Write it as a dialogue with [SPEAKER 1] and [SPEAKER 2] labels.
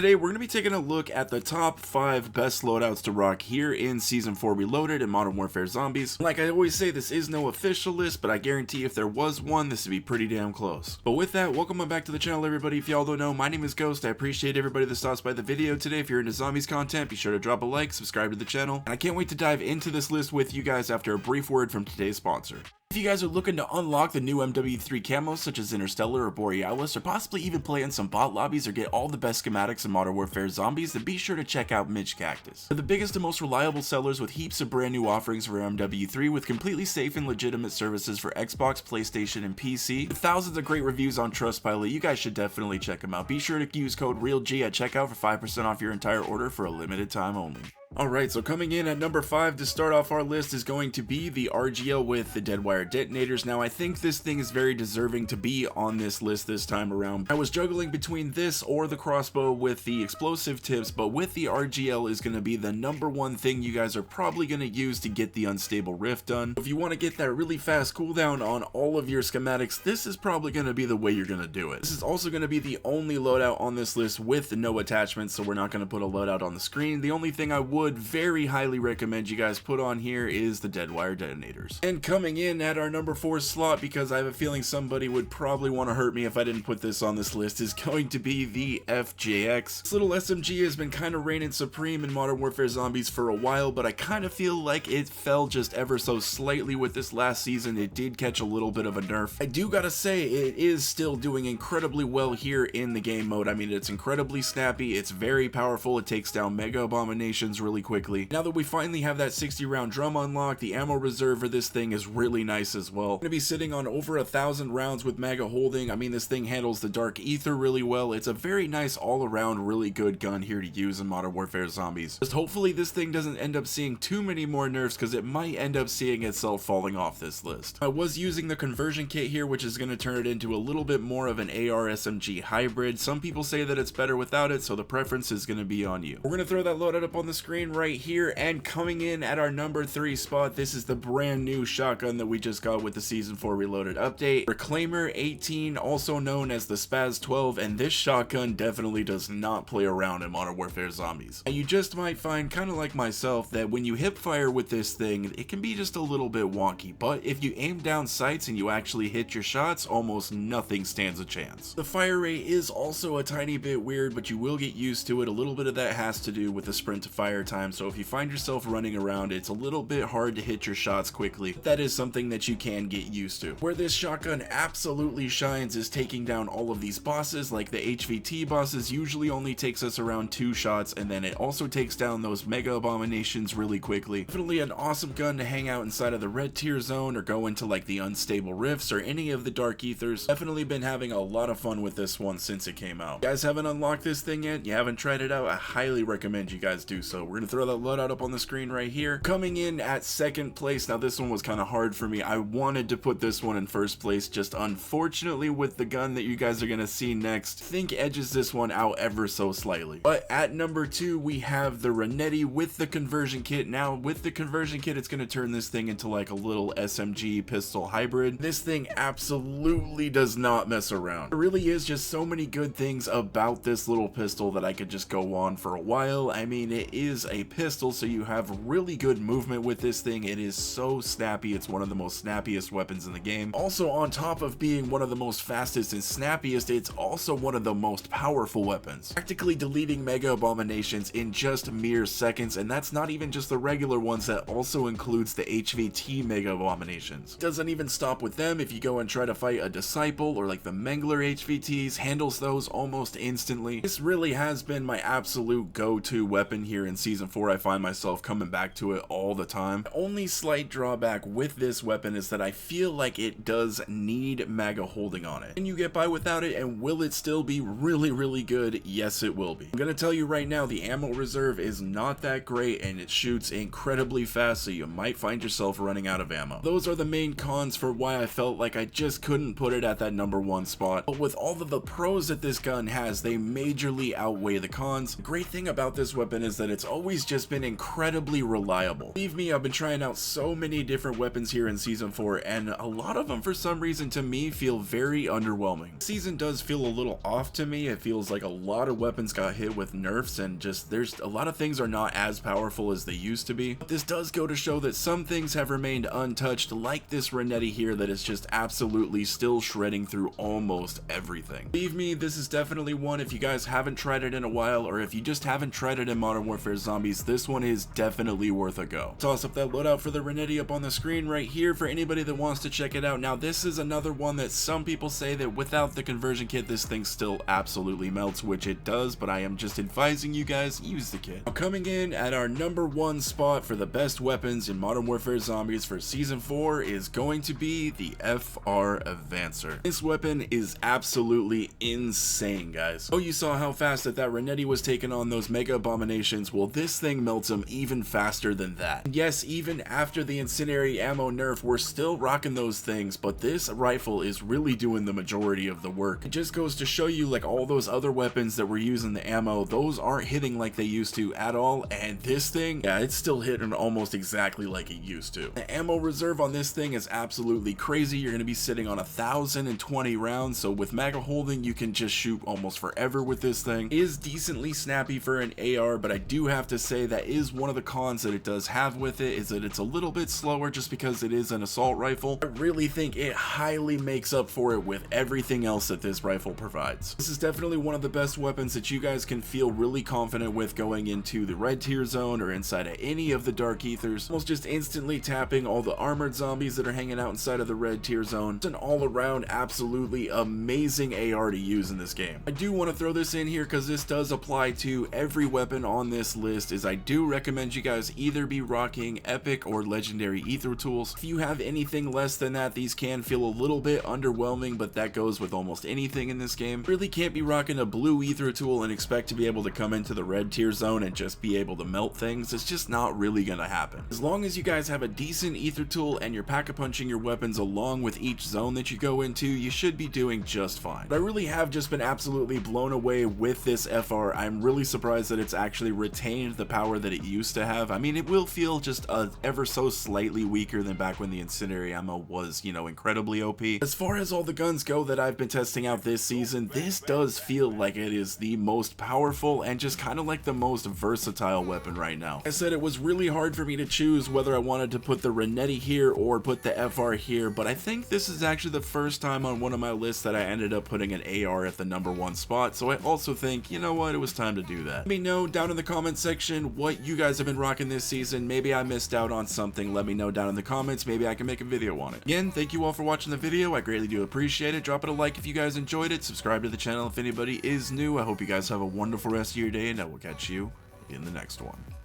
[SPEAKER 1] Today we're going to be taking a look at the top 5 best loadouts to rock here in Season 4 Reloaded and Modern Warfare Zombies. Like I always say, this is no official list, but I guarantee if there was one, this would be pretty damn close. But with that, welcome back to the channel, everybody. If y'all don't know, my name is Ghost. I appreciate everybody that stops by the video today. If you're into zombies content, be sure to drop a like, subscribe to the channel, and I can't wait to dive into this list with you guys after a brief word from today's sponsor. If you guys are looking to unlock the new MW3 camos such as Interstellar or Borealis, or possibly even play in some bot lobbies or get all the best schematics in Modern Warfare Zombies, then be sure to check out Midge Cactus. They're the biggest and most reliable sellers with heaps of brand new offerings for MW3 with completely safe and legitimate services for Xbox, PlayStation, and PC. With thousands of great reviews on Trustpilot, you guys should definitely check them out. Be sure to use code REALG at checkout for 5% off your entire order for a limited time only. Alright, so coming in at number 5 to start off our list is going to be the RGL with the Deadwire detonators. Now I think this thing is very deserving to be on this list this time around. I was juggling between this or the crossbow with the explosive tips, but with the RGL is going to be the number one thing you guys are probably going to use to get the unstable rift done. If you want to get that really fast cooldown on all of your schematics, this is probably going to be the way you're going to do it. This is also going to be the only loadout on this list with no attachments, so we're not going to put a loadout on the screen. The only thing I would very highly recommend you guys put on here is the Deadwire detonators. And coming in at our number 4 slot, because I have a feeling somebody would probably want to hurt me if I didn't put this on this list, is going to be the FJX. This little SMG has been kind of reigning supreme in Modern Warfare Zombies for a while, but I kind of feel like it fell just ever so slightly with this last season. It did catch a little bit of a nerf. I do gotta say, it is still doing incredibly well here in the game mode. I mean, it's incredibly snappy, it's very powerful, it takes down mega abominations really quickly. Now that we finally have that 60 round drum unlocked, the ammo reserve for this thing is really nice as well. I'm gonna be sitting on over 1,000 rounds with mega holding. I mean, this thing handles the dark ether really well. It's a very nice all around really good gun here to use in Modern Warfare Zombies. Just hopefully this thing doesn't end up seeing too many more nerfs, because it might end up seeing itself falling off this list. I was using the conversion kit here, which is going to turn it into a little bit more of an AR SMG hybrid. Some people say that it's better without it, so the preference is going to be on you. We're going to throw that loadout up on the screen right here, and coming in at our number 3 spot, this is the brand new shotgun that we just got with the Season 4 Reloaded update. Reclaimer 18, also known as the Spaz 12, and this shotgun definitely does not play around in Modern Warfare Zombies. And you just might find, kind of like myself, that when you hip fire with this thing, it can be just a little bit wonky, but if you aim down sights and you actually hit your shots, almost nothing stands a chance. The fire rate is also a tiny bit weird, but you will get used to it. A little bit of that has to do with the sprint to fire time, so if you find yourself running around, it's a little bit hard to hit your shots quickly. That is something that you can get used to. Where this shotgun absolutely shines is taking down all of these bosses. Like the HVT bosses usually only takes us around 2 shots, and then it also takes down those mega abominations really quickly. Definitely an awesome gun to hang out inside of the red tier zone or go into like the unstable rifts or any of the dark ethers. Definitely been having a lot of fun with this one since it came out. You guys haven't unlocked this thing yet? You haven't tried it out? I highly recommend you guys do so. We're gonna throw that loadout up on the screen right here. Coming in at 2nd place, now this one was kind of hard for me. I wanted to put this one in 1st place, just unfortunately with the gun that you guys are gonna see next, I think edges this one out ever so slightly. But at number 2 we have the Renetti with the conversion kit. Now with the conversion kit, it's gonna turn this thing into like a little SMG pistol hybrid. This thing absolutely does not mess around. There really is just so many good things about this little pistol that I could just go on for a while. I mean, it is a pistol, so you have really good movement with this thing. It is so snappy. It's one of the most snappiest weapons in the game. Also, on top of being one of the most fastest and snappiest, it's also one of the most powerful weapons, practically deleting mega abominations in just mere seconds. And that's not even just the regular ones, that also includes the HVT mega abominations. Doesn't even stop with them. If you go and try to fight a disciple or like the Mengler HVTs, handles those almost instantly. This really has been my absolute go-to weapon here in Season 4. I find myself coming back to it all the time. The only slight drawback with this weapon is that I feel like it does need mega holding on it. Can you get by without it, and will it still be really good? Yes, it will be. I'm gonna tell you right now, the ammo reserve is not that great, and it shoots incredibly fast, so you might find yourself running out of ammo. Those are the main cons for why I felt like I just couldn't put it at that number 1 spot. But with all of the pros that this gun has, they majorly outweigh the cons. The great thing about this weapon is that it's always always just been incredibly reliable. Believe me, I've been trying out so many different weapons here in Season 4, and a lot of them for some reason to me feel very underwhelming. The season does feel a little off to me. It feels like a lot of weapons got hit with nerfs, and just there's a lot of things are not as powerful as they used to be. But this does go to show that some things have remained untouched, like this Renetti here that is just absolutely still shredding through almost everything. Believe me, this is definitely one, if you guys haven't tried it in a while, or if you just haven't tried it in Modern Warfare Zombies, this one is definitely worth a go. Toss up that loadout for the Renetti up on the screen right here for anybody that wants to check it out. Now this is another one that some people say that without the conversion kit this thing still absolutely melts, which it does, but I am just advising you guys, use the kit. Now coming in at our #1 spot for the best weapons in Modern Warfare Zombies for Season 4 is going to be the FR Advancer. This weapon is absolutely insane, guys. Oh, you saw how fast that Renetti was taking on those mega abominations. Well, this thing melts them even faster than that. And yes, even after the incendiary ammo nerf, we're still rocking those things, but this rifle is really doing the majority of the work. It just goes to show you, like, all those other weapons that were using the ammo, those aren't hitting like they used to at all, and this thing, yeah, it's still hitting almost exactly like it used to. The ammo reserve on this thing is absolutely crazy. You're going to be sitting on 1,020 rounds, so with maga holding you can just shoot almost forever with this thing. It is decently snappy for an AR, but I do have to say that is one of the cons that it does have with it, is that it's a little bit slower just because it is an assault rifle. I really think it highly makes up for it with everything else that this rifle provides. This is definitely one of the best weapons that you guys can feel really confident with going into the red tier zone or inside of any of the dark ethers, almost just instantly tapping all the armored zombies that are hanging out inside of the red tier zone. It's an all-around absolutely amazing AR to use in this game. I do want to throw this in here because this does apply to every weapon on this list, is I do recommend you guys either be rocking epic or legendary ether tools. If you have anything less than that, these can feel a little bit underwhelming, but that goes with almost anything in this game. Really can't be rocking a blue ether tool and expect to be able to come into the red tier zone and just be able to melt things. It's just not really gonna happen. As long as you guys have a decent ether tool and you're pack-a-punching your weapons along with each zone that you go into, you should be doing just fine. But I really have just been absolutely blown away with this FR. I'm really surprised that it's actually retained the power that it used to have. I mean, it will feel just ever so slightly weaker than back when the incendiary ammo was, you know, incredibly OP. As far as all the guns go that I've been testing out this season, this does feel like it is the most powerful and just kind of like the most versatile weapon right now. Like I said, it was really hard for me to choose whether I wanted to put the Renetti here or put the FR here, but I think this is actually the first time on one of my lists that I ended up putting an AR at the #1 spot, so I also think, you know what, it was time to do that. Let me know down in the comments section what you guys have been rocking this season. Maybe I missed out on something. Let me know down in the comments. Maybe I can make a video on it. Again, thank you all for watching the video. I greatly do appreciate it. Drop it a like if you guys enjoyed it. Subscribe to the channel if anybody is new. I hope you guys have a wonderful rest of your day, and I will catch you in the next one.